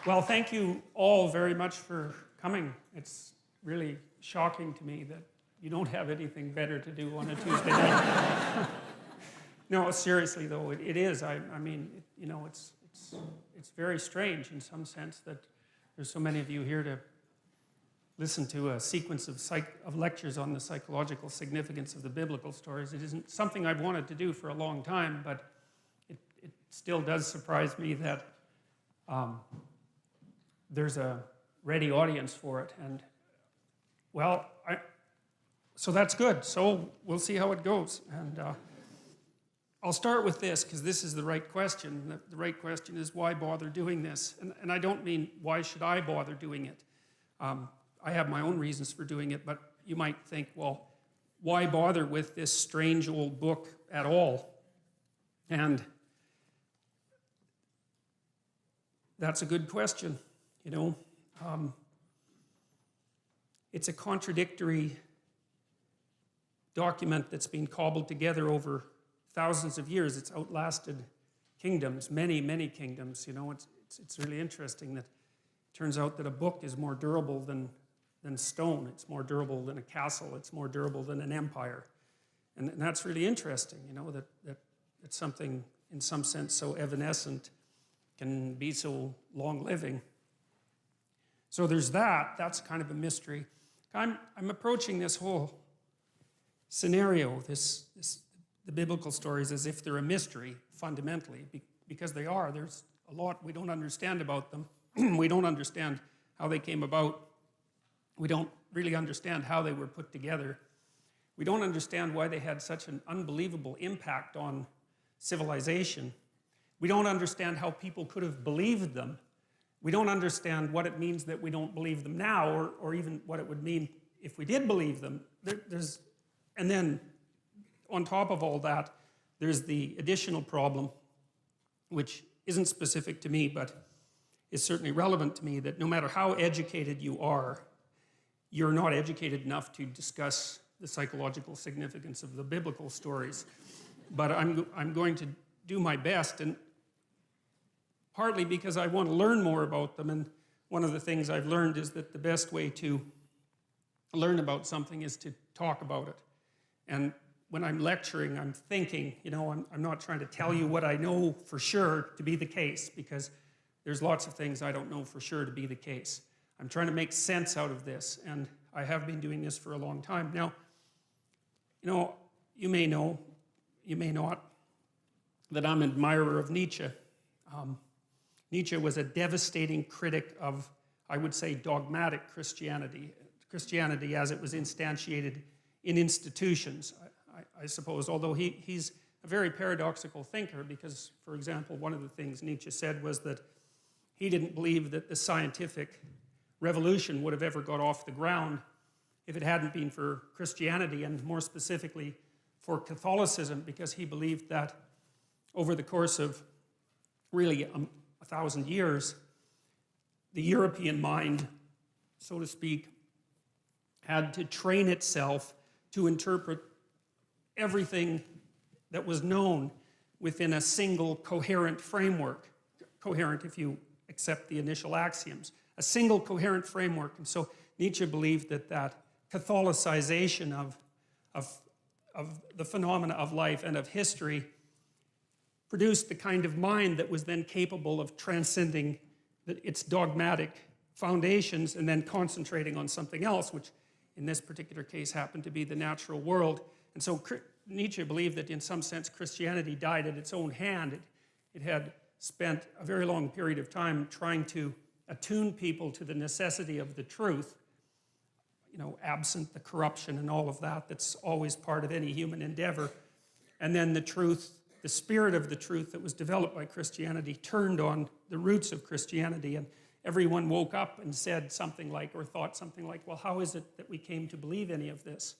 Well, thank you all very much for coming. It's really shocking to me that you don't have anything better to do on a Tuesday night. No, seriously though, it is. I mean, you know, it's very strange in some sense that there's so many of you here to listen to a sequence of lectures on the psychological significance of the biblical stories. It isn't something I've wanted to do for a long time, but it still does surprise me that there's a ready audience for it. And well, so that's good. So we'll see how it goes. And I'll start with this because this is the right question. The right question is, why bother doing this? And I don't mean why should I bother doing it. I have my own reasons for doing it, but you might think, well, why bother with this strange old book at all? And that's a good question, you know. It's a contradictory document that's been cobbled together over thousands of years. It's outlasted kingdoms, many, many kingdoms. You know, it's really interesting that it turns out that a book is more durable than stone. It's more durable than a castle. It's more durable than an empire. And that's really interesting, you know, that something in some sense so evanescent can be so long-living. So there's that. That's kind of a mystery. I'm approaching this whole scenario, the biblical stories, as if they're a mystery, fundamentally, because they are. There's a lot we don't understand about them. We don't understand how they came about. We don't really understand how they were put together. We don't understand why they had such an unbelievable impact on civilization. We don't understand how people could have believed them. We don't understand what it means that we don't believe them now, or even what it would mean if we did believe them. And then, on top of all that, there's the additional problem, which isn't specific to me, but is certainly relevant to me, that no matter how educated you are, you're not educated enough to discuss the psychological significance of the biblical stories. But I'm going to do my best, and partly because I want to learn more about them. And one of the things I've learned is that the best way to learn about something is to talk about it. And when I'm lecturing, I'm thinking, you know, I'm not trying to tell you what I know for sure to be the case, because there's lots of things I don't know for sure to be the case. I'm trying to make sense out of this, and I have been doing this for a long time. Now, you know, you may know, you may not, that I'm an admirer of Nietzsche. Nietzsche was a devastating critic of, I would say, dogmatic Christianity. Christianity as it was instantiated in institutions, I suppose, although he's a very paradoxical thinker because, for example, one of the things Nietzsche said was that he didn't believe that the scientific revolution would have ever got off the ground if it hadn't been for Christianity, and more specifically for Catholicism, because he believed that over the course of really 1,000 years, the European mind, so to speak, had to train itself to interpret everything that was known within a single coherent framework. Coherent if you accept the initial axioms. A single coherent framework. And so Nietzsche believed that Catholicization of the phenomena of life and of history produced the kind of mind that was then capable of transcending its dogmatic foundations and then concentrating on something else, which in this particular case happened to be the natural world. And so Nietzsche believed that in some sense Christianity died at its own hand. It had spent a very long period of time trying to attune people to the necessity of the truth, you know, absent the corruption and all of that that's always part of any human endeavor. And then the truth, the spirit of the truth that was developed by Christianity turned on the roots of Christianity, and everyone woke up and said something like, or thought something like, well, how is it that we came to believe any of this?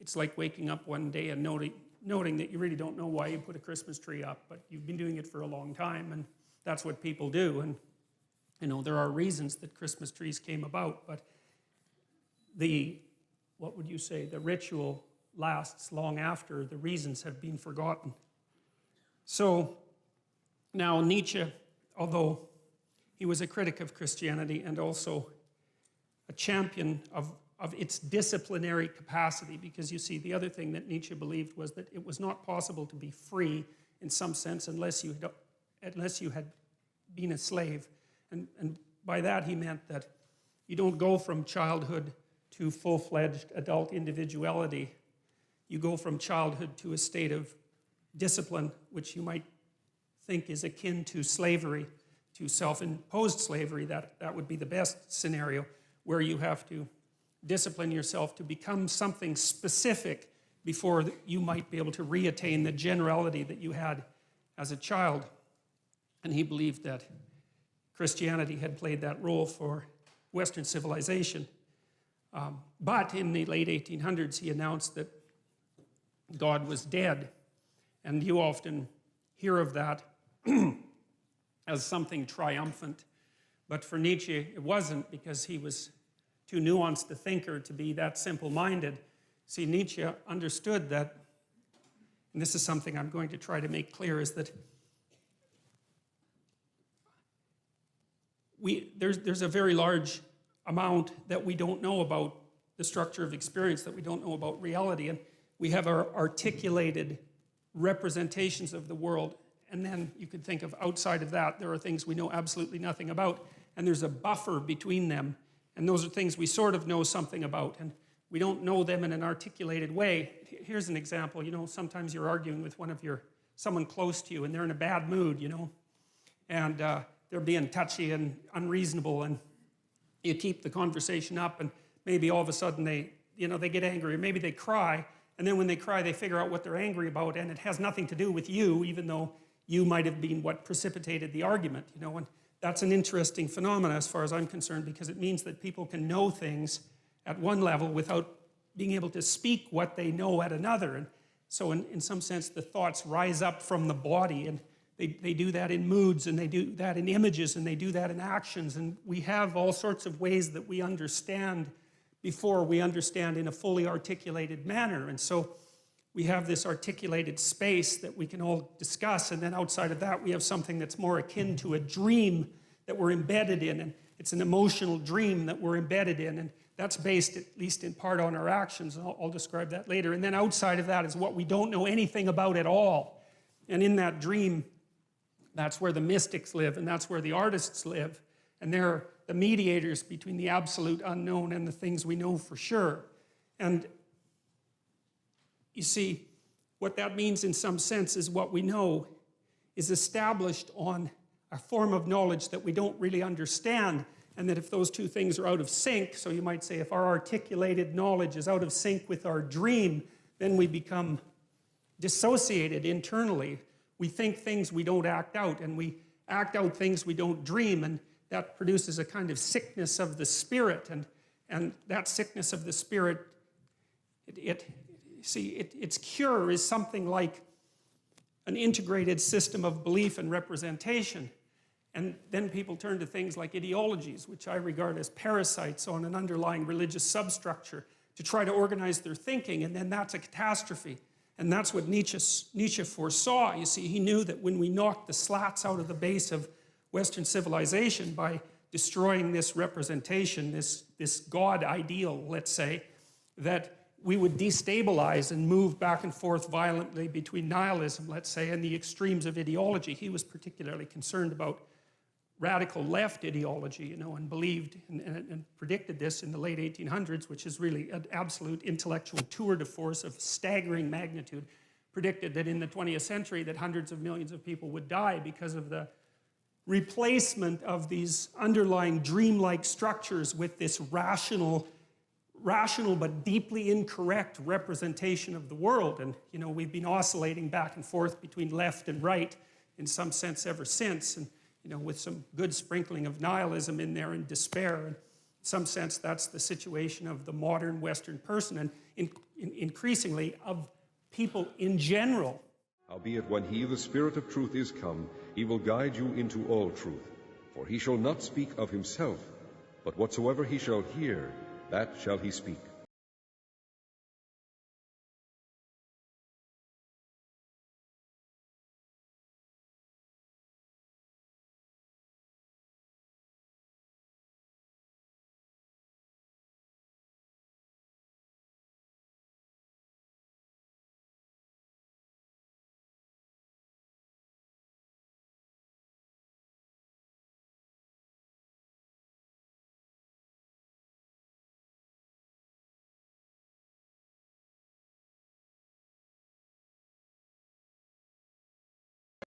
It's like waking up one day and noting that you really don't know why you put a Christmas tree up, but you've been doing it for a long time, and that's what people do. And you know, there are reasons that Christmas trees came about, but what would you say, the ritual lasts long after the reasons have been forgotten. So now Nietzsche, although he was a critic of Christianity and also a champion of its disciplinary capacity, because you see, the other thing that Nietzsche believed was that it was not possible to be free in some sense unless you had been a slave. And by that he meant that you don't go from childhood to full-fledged adult individuality. You go from childhood to a state of discipline, which you might think is akin to slavery, to self-imposed slavery. That would be the best scenario, where you have to discipline yourself to become something specific before you might be able to reattain the generality that you had as a child. And he believed that Christianity had played that role for Western civilization. But in the late 1800s, he announced that God was dead. And you often hear of that as something triumphant. But for Nietzsche, it wasn't, because he was too nuanced a thinker to be that simple-minded. See, Nietzsche understood that, and this is something I'm going to try to make clear, is that there's a very large amount that we don't know about the structure of experience, that we don't know about reality, and we have our articulated representations of the world, and then you could think of outside of that, there are things we know absolutely nothing about, and there's a buffer between them. And those are things we sort of know something about, and we don't know them in an articulated way. Here's an example. You know, sometimes you're arguing with someone close to you, and they're in a bad mood, you know, and they're being touchy and unreasonable, and you keep the conversation up, and maybe all of a sudden they get angry, or maybe they cry, and then when they cry, they figure out what they're angry about, and it has nothing to do with you, even though you might have been what precipitated the argument, you know. And that's an interesting phenomenon as far as I'm concerned, because it means that people can know things at one level without being able to speak what they know at another. And so in some sense, the thoughts rise up from the body, and they do that in moods, and they do that in images, and they do that in actions. And we have all sorts of ways that we understand before we understand in a fully articulated manner. And so we have this articulated space that we can all discuss, and then outside of that we have something that's more akin to a dream that we're embedded in, and it's an emotional dream that we're embedded in, and that's based, at least in part, on our actions, and I'll describe that later. And then outside of that is what we don't know anything about at all. And in that dream, that's where the mystics live, and that's where the artists live, and they're the mediators between the absolute unknown and the things we know for sure. And you see, what that means in some sense is what we know is established on a form of knowledge that we don't really understand, and that if those two things are out of sync, so you might say if our articulated knowledge is out of sync with our dream, then we become dissociated internally. We think things we don't act out, and we act out things we don't dream, and that produces a kind of sickness of the spirit, and that sickness of the spirit, its cure is something like an integrated system of belief and representation. And then people turn to things like ideologies, which I regard as parasites on an underlying religious substructure, to try to organize their thinking, and then that's a catastrophe. And that's what Nietzsche foresaw. You see, he knew that when we knocked the slats out of the base of Western civilization by destroying this representation, this God ideal, let's say, that we would destabilize and move back and forth violently between nihilism, let's say, and the extremes of ideology. He was particularly concerned about radical left ideology, you know, and believed and predicted this in the late 1800s, which is really an absolute intellectual tour de force of staggering magnitude. Predicted that in the 20th century that hundreds of millions of people would die because of the replacement of these underlying dreamlike structures with this rational but deeply incorrect representation of the world. And, you know, we've been oscillating back and forth between left and right in some sense ever since, and, you know, with some good sprinkling of nihilism in there and despair. And in some sense, that's the situation of the modern Western person, and increasingly of people in general. Howbeit, when he, the Spirit of truth, is come, he will guide you into all truth. For he shall not speak of himself, but whatsoever he shall hear, that shall he speak,